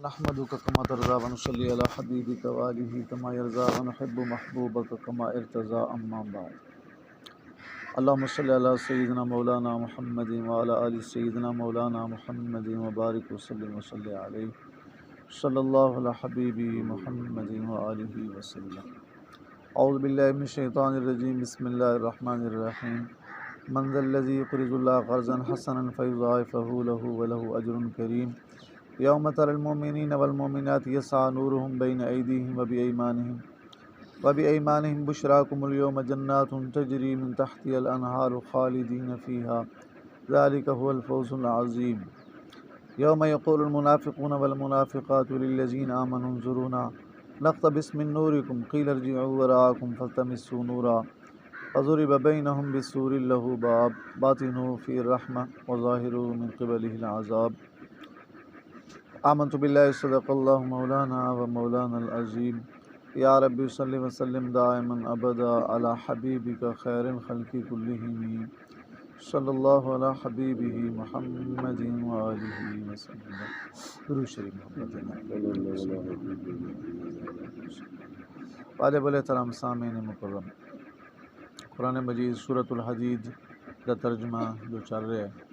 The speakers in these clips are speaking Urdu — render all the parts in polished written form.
نحمدک کما ترضى ونصلی علی حبیبک وآلہ کما یرضى ونحب محبوبک کما ارتضى اما بعد اللہم صلی علی سیدنا مولانا محمد وعلی آل سیدنا مولانا محمد وبارک وسلم وصلی علیہ صلی اللہ علی حبیبی محمد وآلہ وسلم۔ اعوذ باللہ من الشیطان الرجیم، بسم اللہ الرحمن الرحیم۔ من ذا الذی یقرض اللہ قرضا حسنا فیضاعفہ لہ ولہ اجر کریم۔ یوم تری المؤمنین والمؤمنات یسعی نورہم بین ایدیہم وبایمانہم بشراکم اليوم جنات تجری من تحتہا الانہار خالدین فیہا ذلک هو الفوز العظیم۔ یوم یقول المنافقون والمنافقات للذین آمنوا انظرونا نقتبس من نورکم قیل ارجعوا وراءکم فالتمسوا نورا فضرب بینہم بسور لہ باب باطنہ فیہ الرحمہ وظاہرہ من قبلہ العذاب۔ آمنت باللہ صدق اللہ مولانا و مولانا العظیم۔ یا رب صلی وسلم دائما ابدا علی حبیبک خیر الخلق کلہم صلی اللہ علی حبیبہ محمد وآلہ وسلم۔ درود شریف محمد۔ والے بلے ترام سامعین مکرم، قرآن مجید سورۃ الحدید کا ترجمہ جو چل رہا ہے،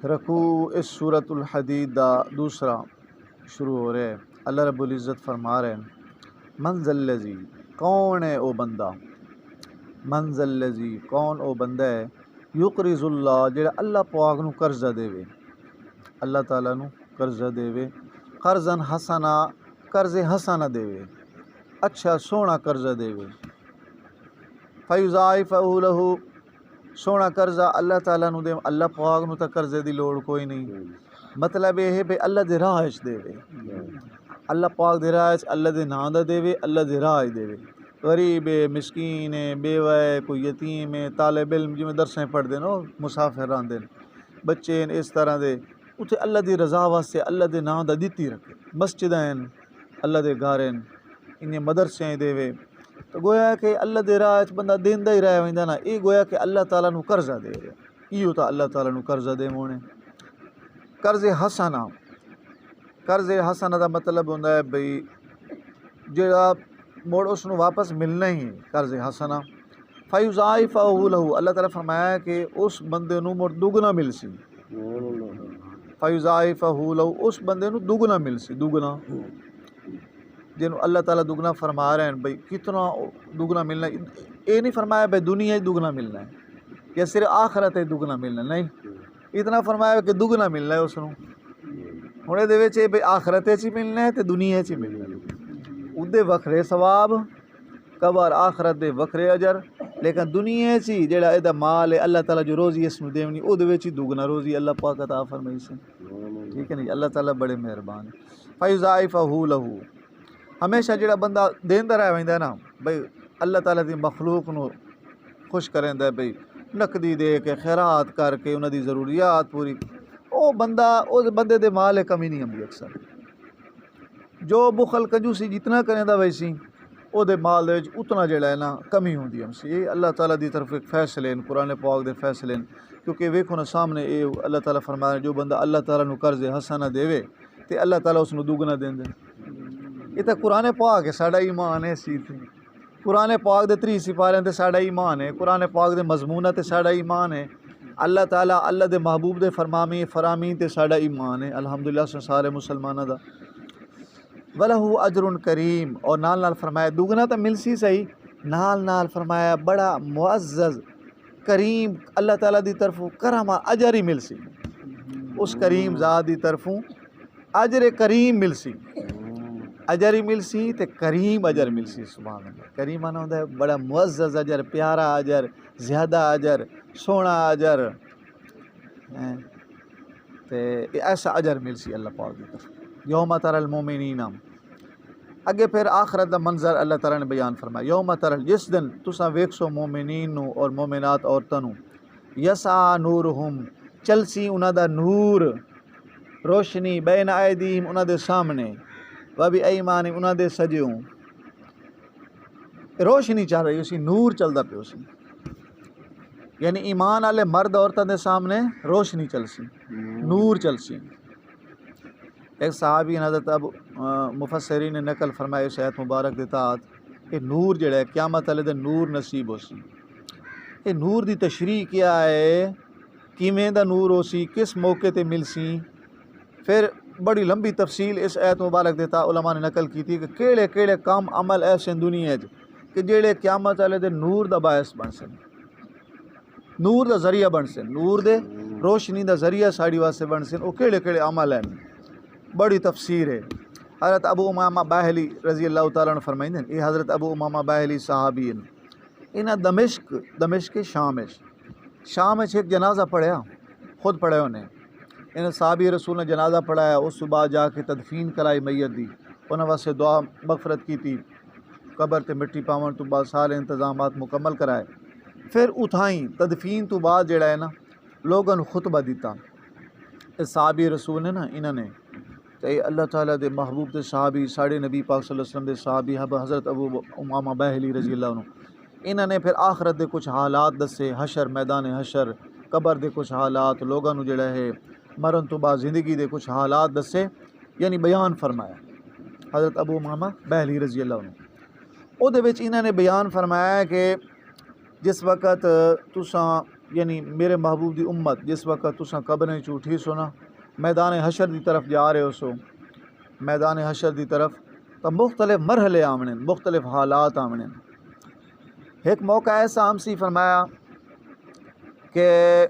رکوع اس سورۃ الحدید دا دوسرا شروع ہو رہا ہے۔ اللہ رب العزت فرما رہے ہیں من ذا الذی، کون ہے او بندہ، من ذا الذی، کون او بندہ ہے، یقرض اللہ، جڑا اللہ پاک نو قرضہ دے، اللہ تعالیٰ نو قرضہ دے، قرضاً حسنا، قرض حسنا دے، اچھا سونا قرضہ دے، فیضاعفہ لہ، سونا قرضہ اللہ تعالیٰ نو دے، اللہ پاک نو تا قرضے دی لوڑ کوئی نہیں۔ مطلب یہ ہے بھئی اللہ دے راہ وچ دے، اللہ پاک دے راہ وچ اللہ دے ناں دا دے، اللہ دے راہ دے، غریب ہے، مسکین ہے، بیوہ ہے، کوئی یتیم ہے، طالب علم جی میں درسیں پڑھ دے نا، مسافر راندے بچے اس طرح دے، اتھے اللہ دی رضا واسطے اللہ دے ناں دا دتی رکھے، مسجد ہیں اللہ دے گھر ہیں، انہیں مدرسیں دے، تو گویا کہ اللہ دے راہ بندہ دیندہ ہی رہ ویندا نا، یہ گویا کہ اللہ تعالیٰ نو قرضہ دے رہا، یہ تا اللہ تعالیٰ نو قرضہ دے مونے۔ قرض حسنا، قرض حسنا دا مطلب ہوندا ہے بھئی جڑا موڑ اس نو واپس ملنا ہی ہے، قرض حسنا۔ فیضاعفہ لہ، اللہ تعالیٰ فرمایا کہ اس بندے نو موڑ دگنا مل سی، فیضاعفہ لہ، اس بندے نو دگنا مل سی، دگنا جنہوں اللہ تعالیٰ دگنا فرما رہے ہیں بھئی کتنا دگنا ملنا ہے، یہ نہیں فرمایا بھئی دنیا ہی دگنا ملنا ہے یا صرف آخرت ہی دگنا ملنا ہے، نہیں، اتنا فرمایا کہ دگنا ملنا ہے اس نو۔ ہونے دے ویچے بھئی آخرت ہی ملنا ہے تے دنیا ہی ملنا ہے، ادھے وکھرے ثواب قبر آخرت دے وکھرے اجر، لیکن دنیا ہی جڑا ایدہ مال ہے اللہ تعالیٰ جو روزی اس نو دیونی او دے ویچی دگنا روزی اللہ پاک عطا فرمائی سے، ٹھیک ہے نہیں، اللہ تعالیٰ بڑے مہربان ہے۔ فیضاعفہ لہ، ہمیشہ جڑا بندہ دیندا رہ ویندا نا بھئی اللہ تعالیٰ دی مخلوق نو خوش کریندا ہے، بھئی نقدی دے کے خیرات کر کے انہاں دی ضروریات پوری، او بندے دے مال کمی نہیں ہوندی، اکثر جو بخل کنجوسی جتنا کریندا ویسی او دے مال دے وچ اتنا جڑا ہے نا کمی ہوندی ہم سی۔ یہ اللہ تعالیٰ دی طرف ایک فیصلے ہیں، قرآن پاک دے فیصلے ہیں، کیونکہ ویکھو نا سامنے اے اللہ تعالیٰ فرمایا جو بندہ اللہ تعالیٰ نو قرض حسنا دے تے اللہ تعالیٰ اس نو دگنا دیندے۔ یہ تو قرآن پاک ہے، ساڈا ایمان ہے، سی قرآن پاک دے 3 سپارے تے ساڈا ایمان ہے، قرآن پاک دے مضمون تے ساڈا ایمان ہے، اللہ تعالیٰ اللہ دے محبوب دے فرامین تے ساڈا ایمان ہے، الحمدللہ سارے مسلمانوں دا۔ وَلَهُ اجر کریم، اور نال فرمایا دگنا تو مل سی صحیح، نال فرمایا بڑا معزز کریم اللہ تعالیٰ دی طرفوں کرم اجر ہی مل سی، اس کریم ذات دی طرفوں اجر کریم مل سی، اجر ہی مل سی تے کریم اجر مل سی، سبحان اللہ۔ کریم آنا ہوتا ہے بڑا معزز اجر، پیارا اجر، زیادہ اجر، سونا اجر، تے ایسا اجر مل سی اللہ پاک دی طرف۔ یوم تری المؤمنین، اگے پھر آخرت دا منظر اللہ تعالیٰ نے بیان فرمایا، یوم تری، جس دن تساں ویکسو مومنین نو اور مومنات عورتاں نو، یسعی نورہم، چلسی انہاں دا نور، روشنی، بین ایدیہم انہاں دے سامنے، وبایمانہم انہاں دے سجیوں، روشنی چل رہی اسی، نور چلدا پیا اسی، یعنی ایمان والے مرد عورتوں دے سامنے روشنی چل سی، نور چل سی۔ ایک صحابی حضرت ابو مفسرین نے نقل فرمائے اس آیت مبارک دے تحت کہ نور جڑا ہے قیامت والے دن نور نصیب ہو سی. یہ نور دی تشریح کیا ہے، کیویں دا نور ہو سی، کس موقع تے مل سی. پھر بڑی لمبی تفصیل اس آیت مبارک دیتا علماء نے نقل کی تھی کہ کیڑے کیڑے کام عمل ایسے دنیا کہ جیڑے قیامت والے دن نور دا باعث بن سن، نور دا ذریعہ بن سن، نور دے روشنی دا ذریعہ ساڑی واسطے بن سن. وہ کیڑے کیڑے عمل ہیں، بڑی تفسیر ہے. حضرت ابو امامہ باہلی رضی اللہ تعالیٰ عنہ فرمائیں ہیں، یہ حضرت ابو امامہ باہلی صحابی ہیں، انہاں دمشق شام ایک جنازہ پڑھیا، خود پڑھے انہیں. انہیں صحابی رسول نے جنازہ پڑھایا، اس صبح جا کے تدفین کرائی میت دی، انہوں واسطے دعا مغفرت کی تھی، قبر تے مٹی پاون تو بعد سارے انتظامات مکمل کرائے. پھر اتھائیں تدفین تو بعد جڑا ہے نا لوگوں نے خطبہ دیتا. اس صحابی رسول نے نا انہوں نے تے اللہ تعالیٰ دے محبوب دے صحابی ساڑے نبی پاک صلی اللہ علیہ وسلم دے صحابی حضرت ابو امامہ باہلی رضی اللہ عنہ، انہوں نے پھر آخرت دے کچھ حالات دسے، حشر میدان حشر، قبر دے کچھ حالات، لوگوں نے جڑا ہے مرن تو بعد زندگی دے کچھ حالات دسے، یعنی بیان فرمایا حضرت ابو امامہ باہلی رضی اللہ عنہ. او دے وچ انہوں نے بیان فرمایا کہ جس وقت تساں یعنی میرے محبوب دی امت جس وقت تساں قبریں چوٹھی سونا میدان حشر دی طرف جا رہے ہو سو، میدان حشر دی طرف تو مختلف مرحلے آمنے، مختلف حالات آمنے. ایک موقع ایسا ہمسی فرمایا کہ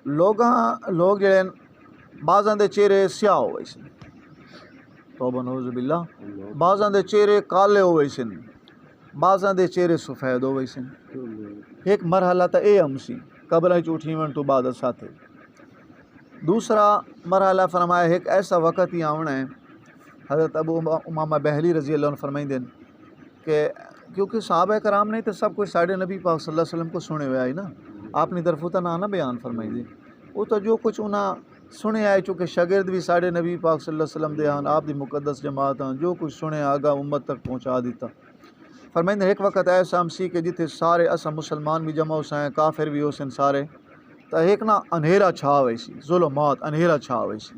لوگ جڑے بعضاں دے چہرے سیاہ ہوئے سن، توبہ نعوذ باللہ، بعضاں دے چہرے کالے ہوئے سن، بعضاں دے چہرے سفید ہوئے سن. ایک مرحلہ تا اے ہمسی قبریں چوٹھی من تو بعد ساتھے. دوسرا مرحلہ فرمایا ایک ایسا وقت ہی آونا ہے، حضرت ابو امامہ باہلی رضی اللہ عنہ فرمائیں دیں کہ کیونکہ صحابہ کرام نے تو سب کچھ ساڑھے نبی پاک صلی اللہ علیہ وسلم کو سنے ہوئے آئی نا، آپ نے طرف ہوتا نہ بیان فرمائی دیں، وہ تو جو کچھ انہاں سنے آئے چونکہ شاگرد بھی ساڑھے نبی پاک صلی اللہ علیہ وسلم دے ہاں، آپ دی مقدس جماعت ہاں، جو کچھ سنے آگا امت تک پہنچا دیتا. فرمائیں دیں ایک وقت ایسا ہمسی کہ جتھے سارے اسا مسلمان بھی جمع ہو سائیں، کافر بھی ہو سن سارے، تو ایک نا انہیرا چھا ہوئی سی، ظلمات انہیرا چھا ہوئی سی،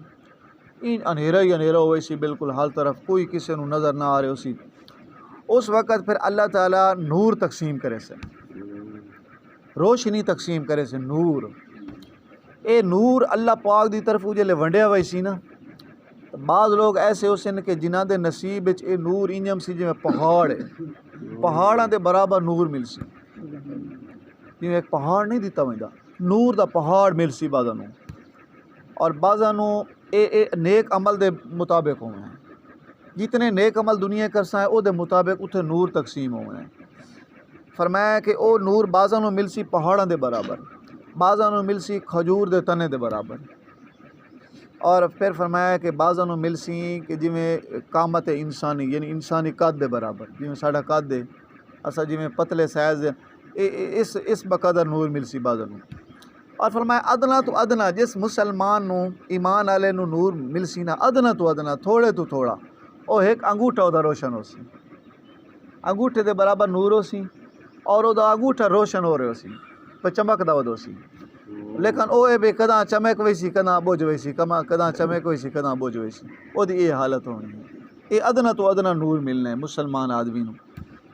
این انہیرا ہی انہیرا ہوئی سی، بالکل ہر طرف کوئی کسی نو نظر نہ آ رہے ہو سی. اس وقت پھر اللہ تعالیٰ نور تقسیم کرے سے، روشنی تقسیم کرے سے، نور. اے نور اللہ پاک دی طرف جلے ونڈیا ہوئی سی نا، بعض لوگ ایسے ہو سن کہ جنہاں دے نصیب وچ اے نور انجم سی جو پہاڑ ہے، پہاڑاں دے برابر نور مل سی، جو ایک پہاڑ نہیں دیتا ویندا، نور دا پہاڑ مل سی بعضاں نو. اور بعضاں نو اے نیک عمل دے مطابق ہونا ہے، جتنے نیک عمل دنیا کرساں ہے او دے مطابق اتھے نور تقسیم ہونا ہے. فرمایا کہ او نور بعضاں نو مل سی پہاڑاں دے برابر، بعضاں نو مل سی کھجور دے تنے دے برابر. اور پھر فرمایا کہ بعضاں نو مل سی کہ جویں قامت انسانی یعنی انسانی قد دے برابر، جویں ساڈا قد ہے اسا جویں پتلے سائز اس بقدر نور مل سی بعضاں نو. اور فرمایا ادنا تو ادنا جس مسلمان نو ایمان والے نو نور مل سی نا، ادنا تو ادنا تھوڑے تو تھوڑا، او ایک انگوٹھا او دا روشن ہو سی، انگوٹھے دے برابر نور ہو سی، اور او دا انگوٹھا روشن ہو رہے ہو سی، پہ چمک دا ودو سی. لیکن او اے بے کداں چمک وئی سی کداں بوجھ وئی سی، کداں چمک وئی سی کداں بوجھ وئی سی، او دی اے حالت ہونی ہے. اے ادنا تو ادنا نور ملنا ہے مسلمان آدمی نو.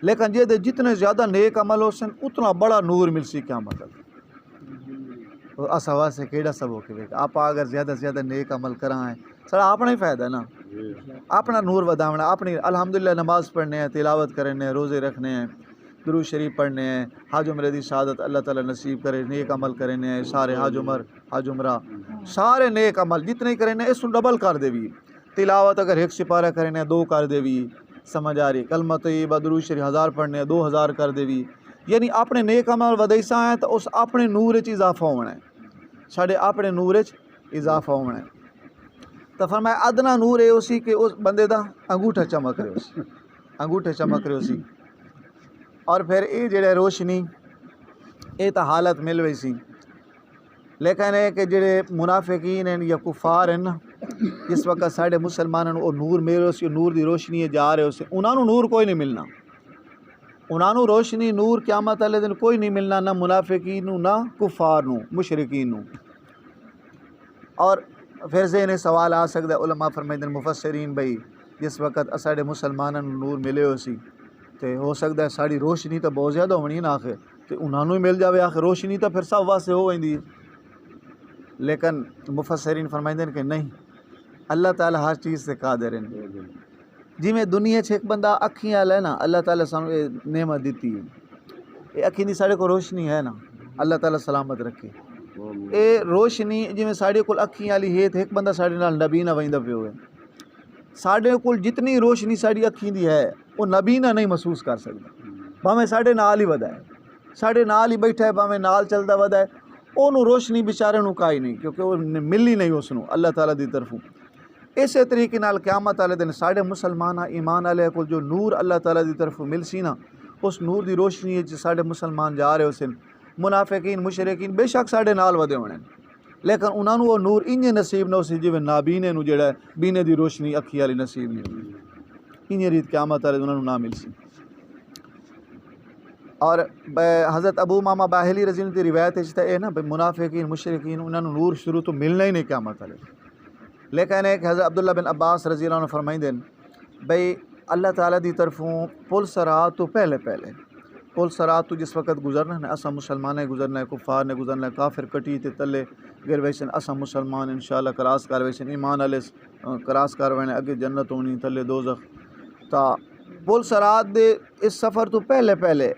لیکن جے دے جتنے زیادہ نیک عمل ہو سن اتنا بڑا نور مل سی قیامت تک. اسا واسطے کیڑا سبق ہے، آپ اگر زیادہ زیادہ نیک عمل کراں ہے سارا اپنا ہی فائدہ ہے نا، اپنا نور وداونا، اپنی الحمدللہ نماز پڑھنے ہیں، تلاوت کرنے ہیں، روزے رکھنے ہیں، درود شریف پڑھنے ہیں، حج عمرے دی سعادت اللہ تعالیٰ نصیب کرے، نیک عمل کرنے ہیں، سارے حج عمرہ سارے نیک عمل جتنے کرنے اس ڈبل کر دے بھی. تلاوت اگر ایک سپارہ کرنے ہیں 2 کر دے بھی، سمجھ آ رہی، کلمہ طیبہ درود شریف 1000 پڑھنے ہیں 2000 کر دے بھی. یعنی اپنے نیک عمل ودیسا ہیں تو اس اپنے نور وچ اضافہ ہونا ہے، ساڈے اپنے نور وچ اضافہ ہونا ہے. تو فرمایا ادنا نور ہے اسی کہ اس بندے دا انگوٹھا چمک رہے اسی، انگوٹھے چمک رہے اسی. اور پھر اے جڑے روشنی اے تا حالت مل وئی سی. لیکن ہے کہ جڑے منافقین ہیں یا کفار ہیں نا، جس وقت ساڈے مسلمانوں او نور میرے سی، نور دی روشنی جا رہے اسی، انہاں نو نور کوئی نہیں ملنا، انہاں نو روشنی نور قیامت والے دن کوئی نہیں ملنا، نہ منافقین نو نہ کفار نو مشرکین نو. اور پھر ذہن سوال آ سکتا ہے، علماء فرمائیں مفسرین بھائی جس وقت ساڑے مسلمانوں نور ملے ہو سی تے ہو سکتا ہے ساری روشنی تو بہت زیادہ ہونی نا آخر تے انہوں نے مل جاوے آخر روشنی تو پھر سب واسطے ہو گئی، لیکن مفسرین فرمائیں کہ نہیں، اللہ تعالیٰ ہر چیز سے قادر ہیں۔ جی میں دنیا ایک بندہ اکھیں والا ہے نا، اللہ تعالیٰ سانو یہ نعمت دیتی ہے، یہ اکھیں دی ساڑے کو روشنی ہے نا، اللہ تعالیٰ سلامت رکھے۔ اے روشنی جی میں ساڑے کو اکھیں والی ہے تو ایک بندہ ساڑے نال نبی نہ ویندا پہ ہوئے، ساڑے کو جتنی روشنی ساڑی اکھیں دی ہے وہ نبی نہ نہیں محسوس کر سکتا، بھاویں ساڑے نال ہی ودا ہے، ساڑے نال ہی بیٹھا ہے، بھاویں نال چلدا ودا ہے، انہوں روشنی بیچارے نو کائی نہیں، کیونکہ وہ ملی نہیں اس نو اللہ تعالیٰ دی طرفوں۔ اسی طریقے نال قیامت والے دن ساڑے مسلمان ایمان والے کو جو نور اللہ تعالیٰ دی طرفوں مل سی نا، اس نور دی روشنی ہے ساڑے مسلمان جا رہے ہو سن، منافقین مشرکین بے شک ساڑے نال ودے ہونے، لیکن انہوں نے وہ نور انجے نصیب نہ ہو سی جی نابینے نو جڑا ہے بینے دی روشنی اکھی والی نصیب نہیں ہوئی، انجے ریت قیامت والے انہوں نے نہ مل سی۔ اور حضرت ابو امامہ باہلی رضی اللہ عنہ کی روایت ہے نا منافقین مشرکین انہوں نے نور شروع تو ملنا ہی نہیں قیامت والے، لیکن ایک حضرت عبداللہ بن عباس رضی اللہ عنہ فرمائیں دیں بھئی اللہ تعالیٰ دی طرفوں پل سرات تو پہلے پل سرات تو جس وقت گزرنا ہے اسا مسلمان ہے گزرنا ہے، کفار نے گزرنا ہے، کافر کٹی تے تلے گر ویسن، اسا مسلمان انشاءاللہ کراس کر ویسن، ایمان والے کراس کر وینے، اگے جنت ہونی تلے دوزخ۔ تا پل سرات دے اس سفر تو پہلے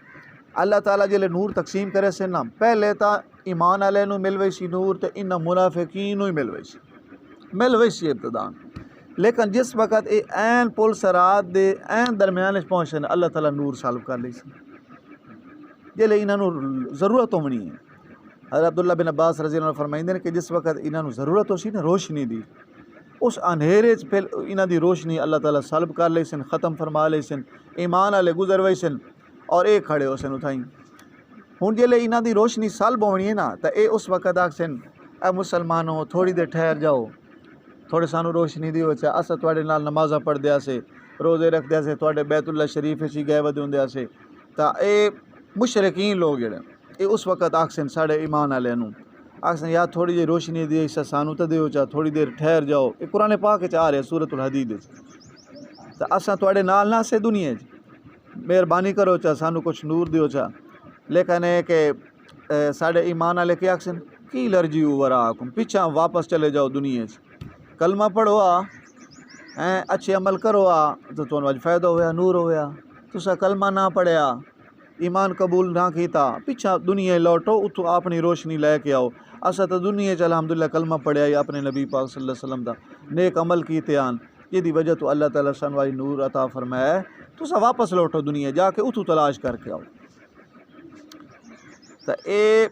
اللہ تعالیٰ جلے نور تقسیم کرے سے نا، پہلے تا ایمان والے نو مل ویسی نور تے انہا منافقین نو ہی مل ویسی ابتدان، لیکن جس وقت اے این پل سرات دے این درمیان پہنچے اللہ تعالیٰ نور سالب کر لی سی جلے انہاں نو ضرورت ہونی ہے۔ حضرت عبداللہ بن عباس رضی اللہ عنہ فرمائیں دیں کہ جس وقت انہاں نو ضرورت ہو سی نا روشنی دی، اس انہیرے پھر انہاں دی روشنی اللہ تعالیٰ سالب کر لے سن، ختم فرما لے سن، ایمان والے گزر وے سن اور ایک کھڑے ہو سن اتھائیں۔ ہن جلے انہاں دی روشنی سالب ہونی ہے نا تو اے اس وقت آکھ سن اے مسلمانوں تھوڑی دیر ٹھہر جاؤ، تھوڑے سانو روشنی دی ہوئے اسا تواڈے نال نمازاں پڑھ دیا سے، روزے رکھ دیا سے، تواڈے بیت اللہ شریف اچھی گئے ودے ہوندے سے، تا اے مشرکین لوگ جڑے اے اس وقت آکسن ساڑے ایمان والے نو آکسن یا تھوڑی جی روشنی دی اسا سانو تے دیو چا تھوڑی دیر ٹھہر جاؤ، اے قرآن پاک وچ آ رہا ہے سورۃ الحدید وچ، تا اسا تواڈے نال نہ سے دنیا وچ مہربانی کرو چا سانو کچھ نور دیو چا، لیکن اے کہ ساڑے ایمان والے کیا آکسن کی لرجیو وراکم پیچھا واپس چلے جاؤ دنیا وچ، کلمہ پڑھو اچھے عمل کرو تو تمہیں اج فائدہ ہویا نور ہویا، تسا کلمہ نہ پڑھیا ایمان قبول نہ کیتا پیچھا دنیا لوٹو اتو اپنی روشنی لے کے آؤ، اسا تو دنیا چ الحمدللہ کلمہ پڑھیا یا اپنے نبی پاک صلی اللہ علیہ وسلم دا نیک عمل کیتے آن جدی وجہ تو اللہ تعالیٰ سانو نور عطا فرمایا ہے، تسا واپس لوٹو دنیا جا کے اتو تلاش کر کے آؤ۔ تو اے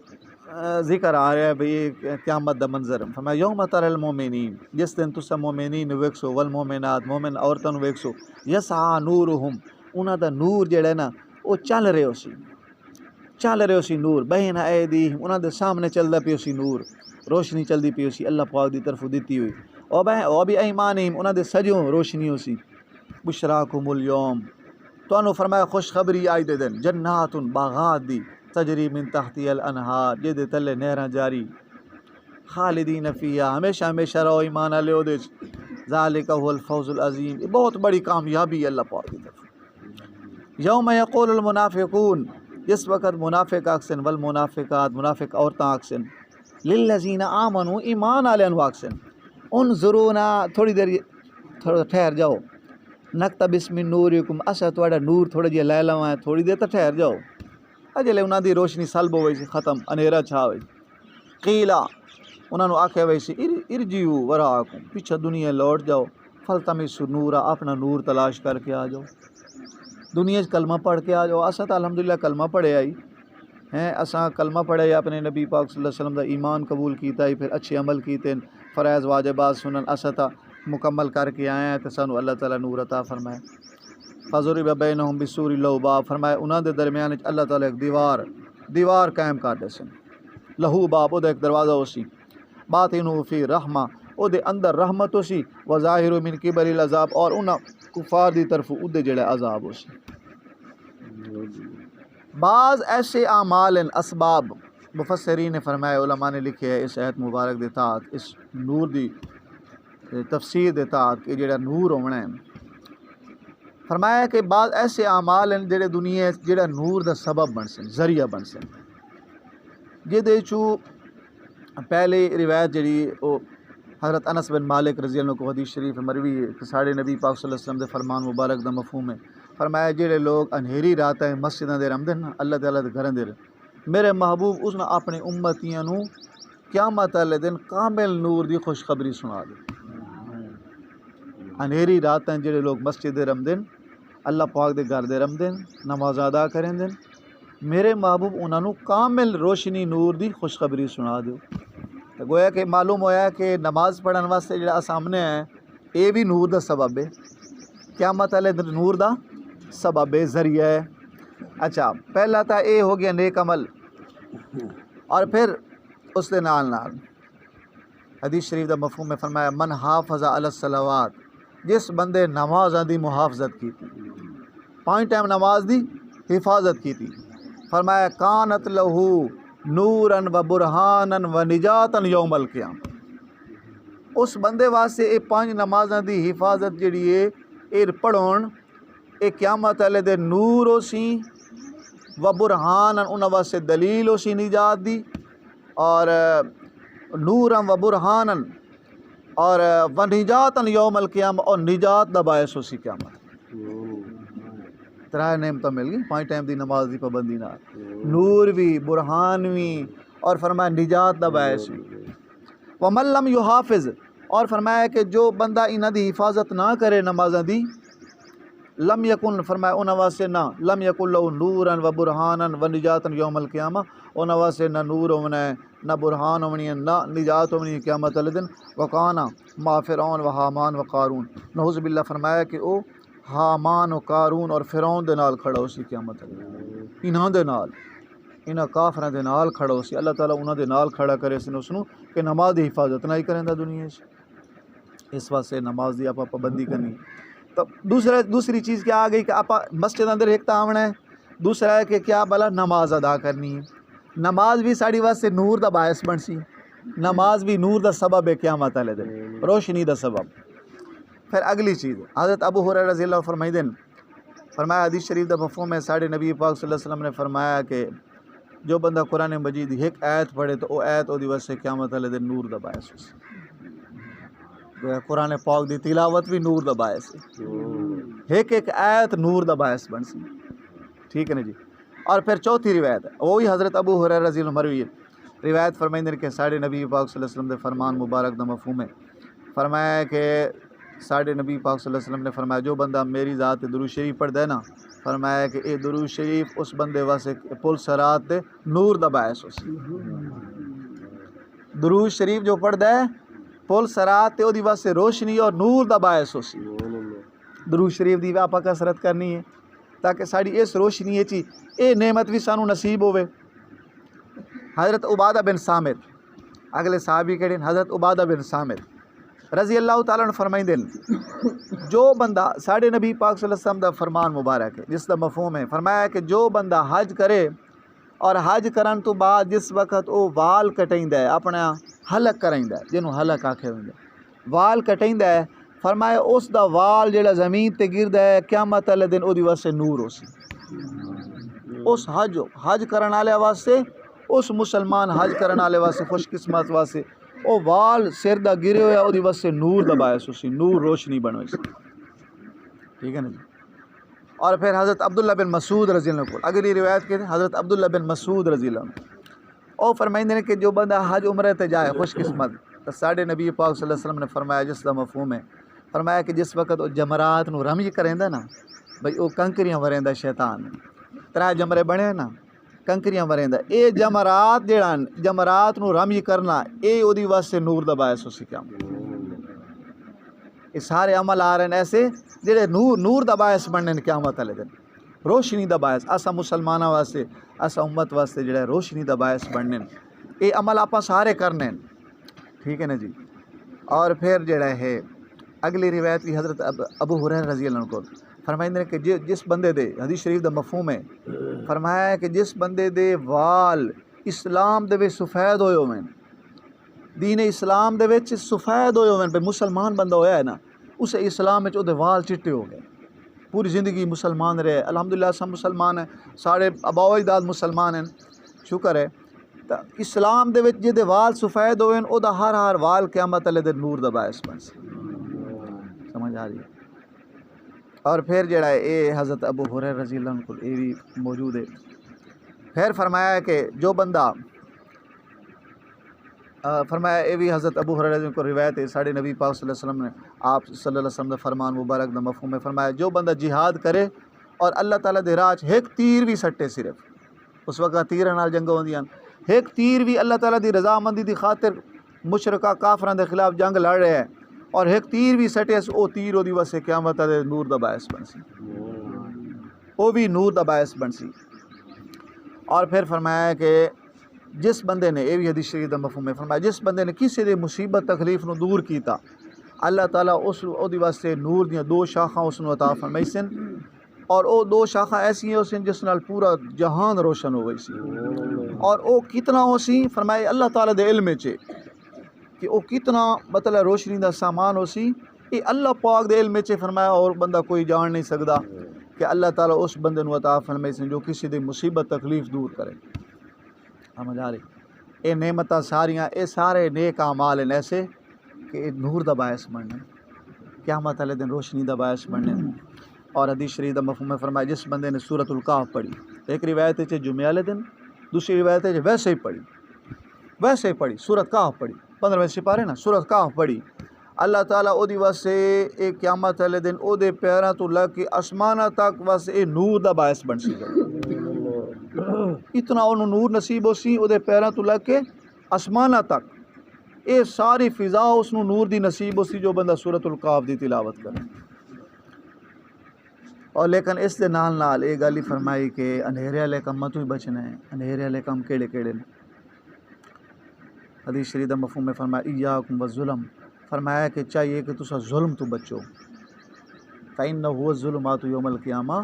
ذکر آ رہا ہے بھئی قیامت دا منظر، فرمایا یوم تر المومنین جس دن تسا مومنین ویکسو والمومنات مومن عورتاں ویکسو یسعا نورہم انہاں دا نور جڑا ہے نا وہ چل رہے ہو سی نور بین ایدیہم انہاں دے سامنے چلدا پیو سی نور، روشنی چلدی پیو سی اللہ پاک دی طرف دتی ہوئی، او بھی ایمانہم انہاں دے سجوں روشنی ہو سی، بشراکم الیوم تانوں فرمایا خوشخبری آئی دے دن جنات باغات دی تجری من تحتی الانہار جدے تلے نہراں جاری خالدین فیہا ہمیشہ رہو ایمان والے او دے ذالک هو الفوز العظیم، یہ بہت بڑی کامیابی ہے اللہ پاک کی طرف۔ یوم یقول المنافقون جس وقت منافق آکسن والمنافقات منافق عورتاں آکسن للذین آمنوا ایمان والے آکسن انظرونا تھوڑی دیر تھوڑا ٹھہر جاؤ، نقتبس من نورکم اسا تواڈا نور تھوڑا جہا لے لواں تھوڑی دیر تو ٹھہر جاؤ، اجلے انہاں دی روشنی سلب ہوئی سی ختم انہیرا چھا ہوئی، قیلا انہاں نو آکھیا وئی سی ارجعوا وراءکم پیچھے دنیا لوٹ جاؤ، فلتمسوا نورا اپنا نور تلاش کر کے آ جاؤ، دنیا کلمہ پڑھ کے آ جاؤ، اسا تو الحمدللہ کلمہ پڑھے آئی ہیں، اساں کلمہ پڑھے اپنے نبی پاک صلی اللہ علیہ وسلم دا ایمان قبول کیتا ہی، پھر اچھے عمل کیتے فرائض واجبات سنن اسا تا مکمل کر کے آئے ہیں تو سانو اللہ تعالیٰ نور عطا فرمائے۔ فضرب بینہم بسور لہ باب فرمایا انہاں دے درمیان اللہ تعالیٰ ایک دیوار قائم کر دے سن، لہو باب او دا ایک دروازہ ہو سی، باطنہ فی رحمہ او دے اندر رحمت ہو سی، وظاہر من قبل العذاب اور انہاں کفار دی طرف او دے جڑا عذاب ہو سی۔ بعض ایسے اعمال اسباب مفسرین نے فرمایا علماء نے لکھے ہے اس آیت مبارک دے تحت اس نور دی تفسیر دیتا کہ جڑا نور ہونا ہے، فرمایا کہ بعض ایسے اعمال ہیں جڑے دنیا جڑا نور دا سبب بن سن، ذریعہ بن سن، جہدے چو پہلے روایت جڑی وہ حضرت انس بن مالک رضی اللہ عنہ کو حدیث شریف مروی ہے کہ ساڑھے نبی پاک صلی اللہ علیہ وسلم دے فرمان مبارک دا مفہوم ہے، فرمایا جڑے لوگ انہیری راتیں مسجداں دے رہندے نا اللہ تعالیٰ دے گھراں دے، میرے محبوب اس نے اپنے امتیاں نو قیامت والے دن کامل نور دی خوشخبری سنا دے۔ انہیری راتیں جڑے لوگ مسجد دے رہندے اللہ پاک دے گھر دے رہندے نماز ادا کرندے، میرے محبوب انہاں نو کامل روشنی نور دی خوشخبری سنا دیو۔ تو گویا کہ معلوم ہویا کہ نماز پڑھن واسطے جڑا سامنے ہے اے بھی نور دا سبب ہے، قیامت والے دن نور دا سبب ہے، ذریعہ ہے۔ اچھا پہلا تا اے ہو گیا نیک عمل، اور پھر اس دے نال حدیث شریف دا مفہوم میں فرمایا من حافظ علی الصلوات، جس بندے نمازاں دی محافظت کی تھی، 5 ٹائم نماز دی حفاظت کی تھی، فرمایا کانت لہو نوراً و برہاناً و نجاتاً یوم القیامہ، اس بندے واسطے اے 5 نمازاں دی حفاظت جڑی ہے اے پڑھون اے قیامت والے دے نور ہو سی و برہاناً انہاں واسطے دلیل ہو سی نجات دی، اور نوراً و برہاناً اور و نجاتاً یوم القیامہ، اور نجات دا باعث ہو سی قیامت۔ 3 نعمتیں مل گئی 5 ٹائم دی نماز دی پابندی نال، نور بھی، برہان بھی، اور فرمایا نجات دا باعث بھی۔ ومن لم یحافظ، اور فرمایا کہ جو بندہ انہاں دی حفاظت نہ کرے نمازاں دی، لم یکن، فرمایا انہاں واسطے نہ لم یکن لہو نوراً و برہاناً و نجاتاً یوم القیامہ، انہاں واسطے نہ نور ہونا ہے، نہ برہان ہونی ہے، نہ نجات ہونی ہے قیامت والے دن۔ وکانا ما فرعون و حامان و قارون، نعوذ باللہ فرمایا کہ او حامان و قارون اور فرعون دے نال کھڑا ہو سی قیامت والے دن، انہاں دے نال، انہاں کافراں دے نال کھڑا ہو سی، اللہ تعالیٰ انہاں دے نال کھڑا کرے سن اس نو کہ نماز دی حفاظت نہ ہی کریندا دنیا وچ، اس واسطے نماز دی آپ پابندی کرنی۔ تو دوسری چیز کیا آ گئی کہ آپ مسجد اندر ایک تو آونا ہے، دوسرا ہے کہ کیا بلا نماز ادا کرنی ہے، نماز بھی ساڑی واسطے نور دا باعث بن سی، نماز بھی نور دا سبب ہے قیامت والے دن، روشنی دا سبب۔ پھر اگلی چیز حضرت ابو ہریرہ رضی اللہ عنہ فرمائیدن، فرمایا حدیث شریف دا مفہوم ہے، ساڑھے نبی پاک صلی اللہ علیہ وسلم نے فرمایا کہ جو بندہ قرآن مجید ایک آیت پڑھے تو وہ آیت او دی واسطے قیامت والے دن نور دا باعث ہو سی، قرآن پاک دی تلاوت بھی نور دا باعث ہے، ایک آیت نور دا باعث بن سی، ٹھیک ہے نا جی۔ اور پھر چوتھی روایت ہے وہی حضرت ابو ہریرہ رضی اللہ عنہ مروی ہے، روایت فرمائیں کہ ساڑھے نبی پاک صلی اللہ علیہ وسلم دے فرمان مبارک دا مفہوم ہے، فرمایا کہ ساڑھے نبی پاک صلی اللہ علیہ وسلم نے فرمایا جو بندہ میری ذات درود شریف پڑھدا ہے نا، فرمایا کہ اے درود شریف اس بندے واسطے پل صراط تے نور دا باعث ہو سی، درود شریف جو پڑھدا ہے پل صراط تے او دی واسطے روشنی اور نور دا باعث ہو سی۔ درود شریف دی آپ کثرت کرنی ہے تاکہ ساڑی اس روشنی چی اے نعمت بھی سانو نصیب ہوئے۔ حضرت عبادہ بن صامت اگلے صحابی کہڑے حضرت عبادہ بن صامت رضی اللہ تعالیٰ عنہ فرمائیں دن، جو بندہ ساڑھے نبی پاک صلی اللہ علیہ وسلم دا فرمان مبارک ہے جس دا مفہوم ہے، فرمایا کہ جو بندہ حج کرے اور حج کرن تو بعد جس وقت او وال کٹیندا ہے، اپنا حلق کریندا ہے، جنوں حلق آکھے ہوندے وال کٹیندا ہے، فرمایا اس دا وال جڑا زمین تے گردا ہے قیامت والے دن او دی واسطے نور ہو سی، اس حج کرن والے واسطے، اس مسلمان حج کرن والے واسطے خوش قسمت واسطے او وال سر دا گرے ہویا او دی واسطے نور دا باعث ہو سی، نور روشنی بنوئی سی، ٹھیک ہے نا جی۔ اور پھر حضرت عبداللہ بن مسعود رضی اللہ عنہ، اگلی روایت کہتے ہیں حضرت عبداللہ بن مسعود رضی اللہ عنہ او فرمائندے ہیں کہ جو بندہ حج عمرہ تے جائے خوش قسمت، تو ساڑھے نبی پاک صلی اللہ علیہ وسلم نے فرمایا جس دا مفہوم ہے، فرمایا کہ جس وقت او جمرات نو رمی کریندا نا، بھئی او کنکریاں وریندا شیطان، 3 جمرے بنے نا کنکریاں وریندا، اے جمرات جڑان جمرات نو رمی کرنا اے او دی واسطے نور دا باعث ہو سی قیامت۔ یہ سارے عمل آ رہے ہیں ایسے جڑے نور دا باعث بننے قیامت والے دن، روشنی دا باعث، اسا مسلماناں واسطے اسا امت واسطے جڑا روشنی دا باعث بننے، اے عمل آپا سارے کرنے، ٹھیک ہے نا جی۔ اور پھر جڑا ہے اگلی روایت بھی حضرت ابو ہریرہ رضی اللہ عنہ کو فرمائیں کہ جس بندے دے حدیث شریف دا مفہوم ہے، فرمایا کہ جس بندے دے وال اسلام دے وچ سفید ہوئے ہوئے دین اسلام دے وچ سفید ہوئے ہوئے پہ مسلمان بندہ ہویا ہے نا اسے اسلام وچ دے وال چٹے ہو گئے پوری زندگی مسلمان رہے الحمدللہ سب مسلمان ہیں سارے آبا و اجداد مسلمان ہیں شکر ہے تو اسلام دے وچ جے وال سفید ہوئے او دا ہر وال قیامت والے دن نور دا باعث بن سی سمجھ آ رہی ہے اور پھر جڑا ہے اے حضرت ابو ہریرہ رضی اللہ عنہ کو اے بھی موجود ہے پھر فرمایا ہے کہ جو بندہ فرمایا اے بھی حضرت ابو ہریرہ رضی اللہ عنہ کو روایت ہے ساڑھے نبی پاک صلی اللہ علیہ وسلم نے آپ صلی اللہ علیہ وسلم نے فرمان مبارک دا مفہوم میں فرمایا جو بندہ جہاد کرے اور اللہ تعالیٰ دے راہ ایک تیر بھی سٹے صرف اس وقت تیرہ نال جنگ ہوندیاں ایک تیر بھی اللہ تعالیٰ دی رضامندی دی خاطر مشرکہ کافراں دے خلاف جنگ لڑ رہے ہیں اور ایک تیر بھی سٹے او تیر او دی واسطے قیامت دے نور دا باعث بن سی او بھی نور دا باعث بن سی اور پھر فرمایا کہ جس بندے نے یہ بھی حدیث شریف دا مفہوم ہے فرمایا جس بندے نے کسی دی مصیبت تکلیف نو دور کیتا اللہ تعالیٰ اس او دی واسطے نور دیاں دو شاخاں اس نو عطا فرمائی سن اور او دو شاخاں ایسی ہیں سن جس نال پورا جہان روشن ہو گئی سی اور او کتنا ہو سی فرمایا اللہ تعالیٰ دے علم چے کہ او کتنا مطلب روشنی دا سامان ہو سی یہ اللہ پاک دے علم چے فرمایا اور بندہ کوئی جان نہیں سکدا کہ اللہ تعالیٰ اس بندے نو عطا فرمائی سن جو کسی دی مصیبت تکلیف دور کرے سمجھ آ رہی اے نعمتاں ساریاں اے سارے نیک اعمال ہیں ایسے کہ اے نور دا باعث بننے قیامت والے دن روشنی دا باعث بننے اور حدیث شریف دا مفہوم میں فرمایا جس بندے نے سورۃ الکہف پڑھی ایک روایت ہے جمعہ والے دن دوسری روایت ہے ویسے ہی پڑھی سورۃ کہف پڑھی 15ویں سپارے نا سورۃ کہف پڑھی اللہ تعالیٰ او دی واسطے اے قیامت والے دن او دے پیراں تو لگ کے آسماناں تک واسطے اے نور دا باعث بن سی اتنا انہوں نور نصیب ہو سی او دے پیراں تو لگ کے آسماناں تک اے ساری فضا اس نو نور دی نصیب ہو سی جو بندہ سورۃ الکہف دی تلاوت کرے اور لیکن اس دے نال یہ گل ہی فرمائی کہ اندھیرے والے کاماں تو ہی بچنا ہے اندھیرے والے کام کیڑے نے حدیث شریف دا مفہوم میں فرمایا ایاکم والظلم فرمایا کہ چاہیے کہ تسا ظلم تو بچو فإنہ الظلمات یوم القیامہ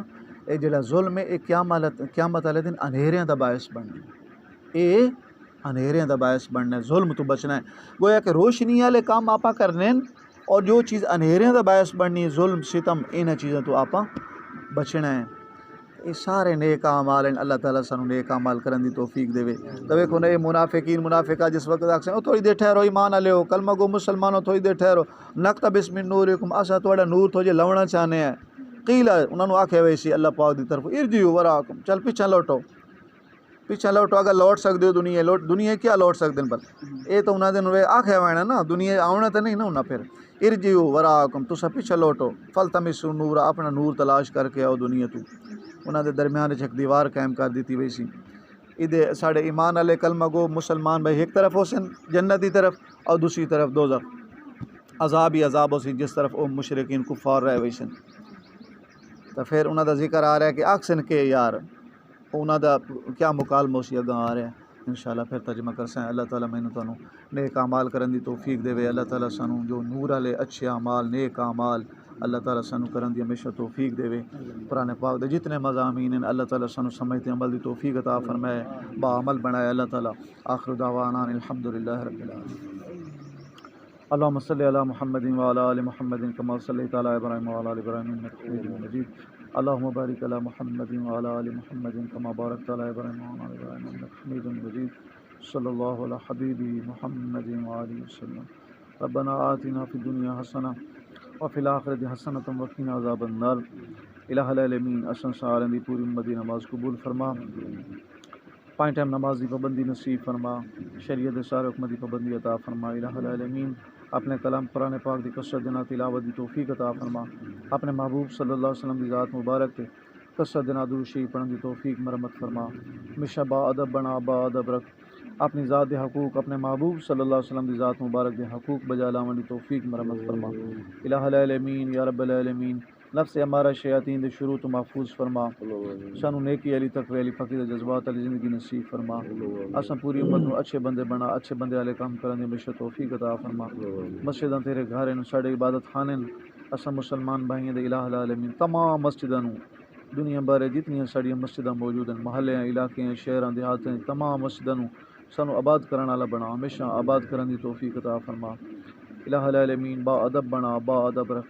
اے جڑا ظلم ہے اے قیامت والے دن اندھیریاں دا باعث بننا اے اندھیریاں دا باعث بننا ہے ظلم تو بچنا ہے گویا کہ روشنی والے کام آپا کرنے اور جو چیز اندھیریاں دا باعث بننی ہے ظلم ستم انہاں چیزاں تو آپا بچنا ہے یہ سارے نیک اعمال ہیں اللہ تعالیٰ سانو نیک اعمال کرن دی توفیق دے تو ویکھو نا منافقین منافقہ جس وقت آکھسن او تھوڑی دیر ٹھہرو ایمان والے ہو کلمہ گو مسلمانوں تھوڑی دیر ٹھہرو نقتبس من نورکم اسا تھوڑا نور تو جے لونا چاہنے ہیں قیل انہوں نے آکھے ویسی اللہ پاک دی طرف ارجعوا وراکم چل پیچھے لوٹو اگر لوٹ سکتے ہو دنیا کیا لوٹ سکتے ہیں پر یہ تو انہوں نے آکھے ہوئے نا دنیا آنا تو نہیں نا انہیں پھر ارجعوا وراکم تسا پیچھے لوٹو فلتمسوا نورا اپنا نور تلاش کر کے آؤ دنیا تو انہوں نے درمیان ایک دیوار قائم کر دیتی ویسی ادھے ساڑھے ایمان والے کلمہ گو مسلمان بھائی ایک طرف ہو سن جنت کی طرف اور دوسری طرف دوزخ عذاب ہی عذاب ہو سی جس طرف او مشرکین کفار رہے ویسن تو پھر انہوں دا ذکر آ رہا ہے کہ آکسن کے یار انہوں دا کیا مکالمہ اسی اگاں آ رہا ہے انشاءاللہ پھر ترجمہ کر سائیں اللہ تعالیٰ میں نے نیک اعمال کرن دی توفیق دے اللہ تعالیٰ سانو جو نور والے اچھے اعمال نیک اعمال اللہ تعالیٰ سانو کرن دی ہمیشہ توفیق دے قرآن پاک دے جتنے مضامین ہیں اللہ تعالیٰ سانو سمجھتے عمل دی توفیق عطا فرمائے با عمل بنائے اللہ تعالیٰ آخر دعوانا الحمدللہ رب العالمین اللہم صلی علی محمد وعلی آل محمد کما صلیت علی ابراہیم وعلی آل ابراہیم انک حمید مجید اللہم بارک علی محمد وعلی آل محمد کما بارکت علی ابراہیم وعلی آل ابراہیم انک حمید مجید صلی اللہ علی حبیبی محمد وآلہ وسلم ربنا آتنا فی الدنیا حسنہ وفی الآخرۃ حسنۃ وقنا عذاب النار الہ العالمین اسن سارے دی پوری امت دی نماز قبول فرما 5 ٹائم نماز دی پابندی نصیب فرما شریعت دے سارے حکم دی پابندی عطا فرما الہ العالمین اپنے کلام قرآن پاک دی کثرت دینا تلاوت دی توفیق عطا فرما اپنے محبوب صلی اللہ علیہ وسلم دی ذات مبارک تے کثرت دینا درود شریف پڑھن دی توفیق مرمت فرما ہمیشہ با ادب بنا با ادب رکھ اپنی ذات دے حقوق اپنے محبوب صلی اللہ علیہ وسلم دی ذات مبارک دے حقوق بجا لاون دی توفیق مرمت فرما الہ العالمین یا رب العالمین نفس ہمارا شیاطین دے شروع تو محفوظ فرما سانو نیکی علی تقوی علی فقیر جذبات علی زندگی نصیب فرما اساں پوری امت نو اچھے بندے بنا اچھے بندے والے کام کرن دی ہمیشہ توفیق عطا فرما مسجداں تیرے گھر ہیں ساڈے عبادت خانے اساں مسلمان بھائیاں دے الہ العالمین تمام مسجداں نو دنیا بھر جتنی ساڈیاں مسجداں موجود ہیں محلے علاقے شہراں دیہاتاں تمام مسجداں نو سانو آباد کرن والا بنا، ہمیشہ آباد کرن دی توفیق عطا فرما الہ العالمین، با ادب بنا، با ادب رکھ،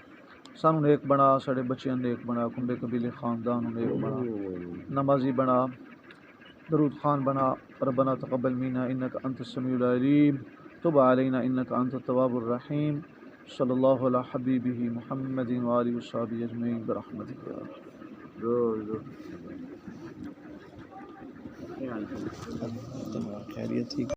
سانو نیک بنا، ساڑے بچیاں نیک بنا، کنبے قبیلے خاندان نیک بنا، نمازی بنا، درود خان بنا، ربنا تقبل منا انک انت السمیع العلیم تب علینا انک انت التواب الرحیم صلی اللہ علی حبیبہ محمد وآلہ وصحبہ اجمعین برحمتک یا خیریت ٹھیک